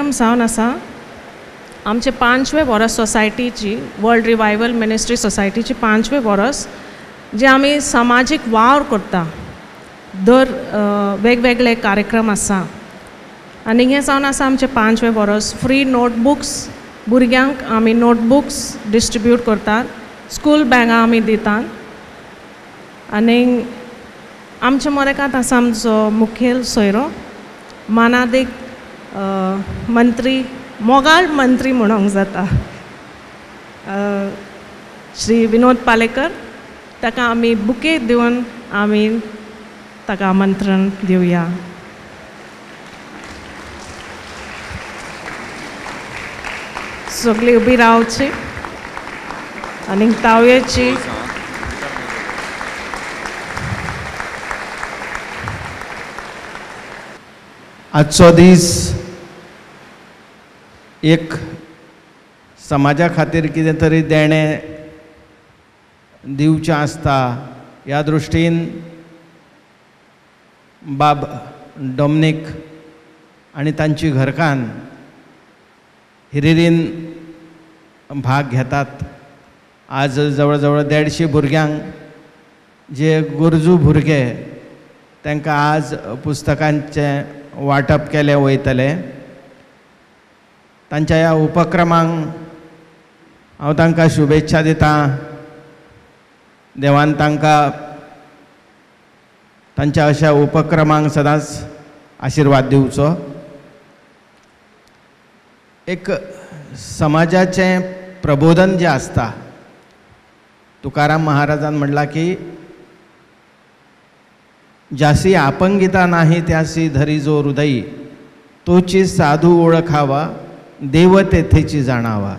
कार्यक्रम जावन आसा आमचे 5वें वर्स सोसायटीची वर्ल्ड रिवायवल मिनिस्ट्री सोसायटीची 5वें वर्स जे आमी सामाजीक वावर करता दर वेगवेगळे कार्यक्रम आसा आनी हें जावन आसा आमचे 5वें वर्स फ्री नोटबुक्स भुरग्यांक आमी नोटबुक्स डिस्ट्रिब्यूट करतात स्कूल बॅगां आमी दितात आनी आमच्या मरेकांत आसा आमचो मुखेल सोयरो मानादीक मंत्री मोगाळ मंत्री म्हणूंक जाता श्री विनोद पालेकर ताका आमी बुके दिवन आमी ताका आमंत्रण दिवया. सगळीं उबी रावची आनी तावयेची आजचो दीस एक समाजा खातीर कितें तरी देणें दिवचें आसता ह्या दृश्टीन बाब डॉमनीक आनी तांची घरकान्न हिरिरीन भाग घेतात. आज जवळ जवळ 150 भुरग्यांक जे गरजू भुरगे तांकां आज पुस्तकांचें वाटप केलें वयतलें. तांच्या ह्या उपक्रमांक हांव तांकां शुभेच्छा दितां. देवान तांकां तांच्या अशा उपक्रमांक सदांच आशिर्वाद दिवचो. एक समाजाचें प्रबोधन जें आसता तुकाराम महाराजान म्हणलां की ज्यासी आपंगिता नाही त्यासी धरी जो हृदयी तोची साधू ओळखावा देव तेथेची जाणावा.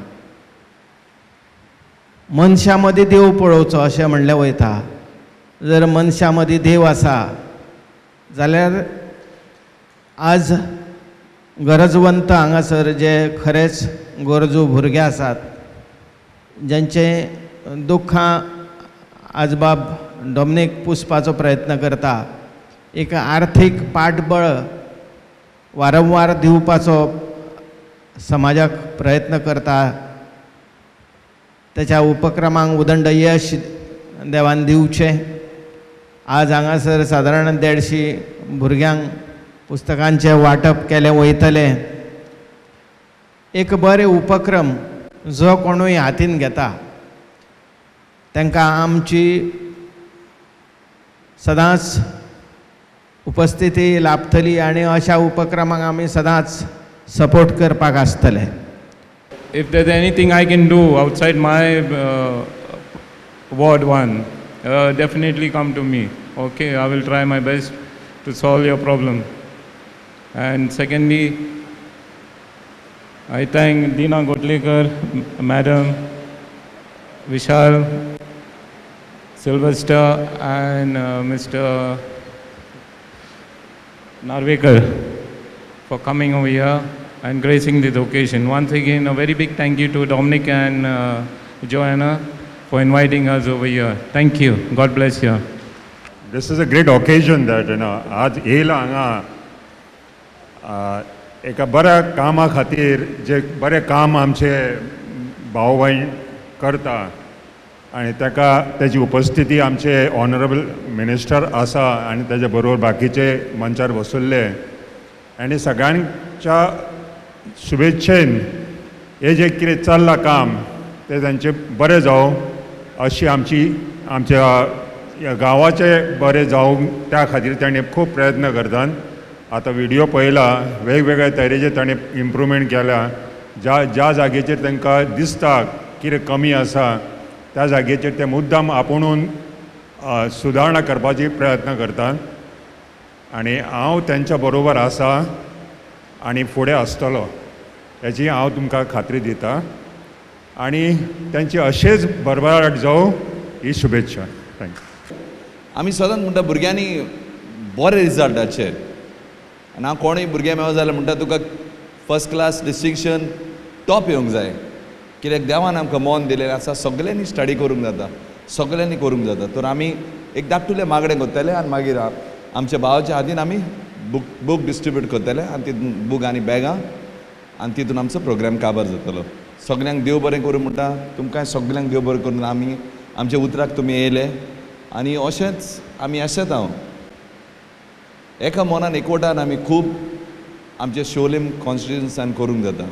मनशामध्ये देव पळोवचो अशें म्हणलें वयता. जर मनशा मदीं देव आसा जाल्यार आज गरजवंत हांगासर जे खरेच गरजू भुरगे आसात ज्यांचे दुख्खां आज बाब डॉमनीक पुसपाचो प्रयत्न करता. एक आर्थीक पाठबळ वारंवार दिवपाचो समाजाक प्रयत्न करता. त्याच्या उपक्रमांक उदंड यश देवान दिवचें. आज हांगासर सादारण 150 भुरग्यांक पुस्तकांचें वाटप केलें वयतलें. एक बरें उपक्रम जो कोणूय हातीन घेता तांकां आमची सदांच उपस्थिती लाभतली आनी अशा उपक्रमांक आमी सदांच सपोर्ट करपाक आसतले. If there's anything I can do outside my ward one, definitely come to me. Okay, I will try my best to solve your problem. And secondly, I thank Dina Gotlekar, Madam, Vishal, Sylvester, and Mr. Narvekar for coming over here and gracing this occasion. Once again, a very big thank you to Dominic and Joanna for inviting us over here. Thank you. God bless you. This is a great occasion that, आज येयला हांगा एका बऱ्या कामा खातीर जे बरें काम आमचे भाव भयण करता आनी ताका तेजी उपस्थिती आमचे ऑनरेबल मिनिस्टर आसा आनी ताजे बरोबर बाकीचे मंचार बसुल्ले आनी सगळ्यांच्या शुभेच्छेन हे जे कितें चल्लां काम ते तांचे बरें जावं अशी आमच्या गांवाचे बरें जावं त्या खातीर ताणें खूब प्रयत्न करतात. आतां व्हिडियो पळयला वेगवेगळ्या तरेचे ताणें इम्प्रूवमेंट केला. ज्या जागेचेर तांकां दिसता कितें कमी आसा त्या जागेचेर ते मुद्दाम आपुणून सुदारणा करपाची प्रयत्न करतात आनी हांव तेंच्या बरोबर आसा आनी फुडें आसतलो हेची हांव तुमकां खात्री दितां आनी तेंची अशेंच भरभराट जावं ही शुभेच्छा. थँक्यू. आमी सदांच म्हणटा भुरग्यांनी बरे रिजल्टाचेर आनी हांव कोणूय भुरगें मेळो जाल्यार म्हणटा तुका फर्स्ट क्लास डिस्टिंक्शन टॉप येवंक जाय कित्याक देवान आमकां मोन दिलेलें आसा. सगळ्यांनी स्टडी करूंक जाता सगळ्यांनी करूंक जाता. तर आमी एक धाकटुलें मागणें करतले आनी मागीर आमच्या भावाच्या हातीन आमी बूक डिस्ट्रिब्यूट करतले आनी ती बूक आनी बॅगां आनी तितून आमचो प्रोग्राम काबार जातलो. सगल्यांक देव बरें करूं म्हणटा. तुमकां सगल्यांक देव बरें करून आमी आमच्या उतराक तुमी येयले आनी अशेंच आमी आशेत हांव एका मनान एकवटान आमी खूब आमचे शोलेम कॉन्स्टिट्युन्सान करूंक जाता.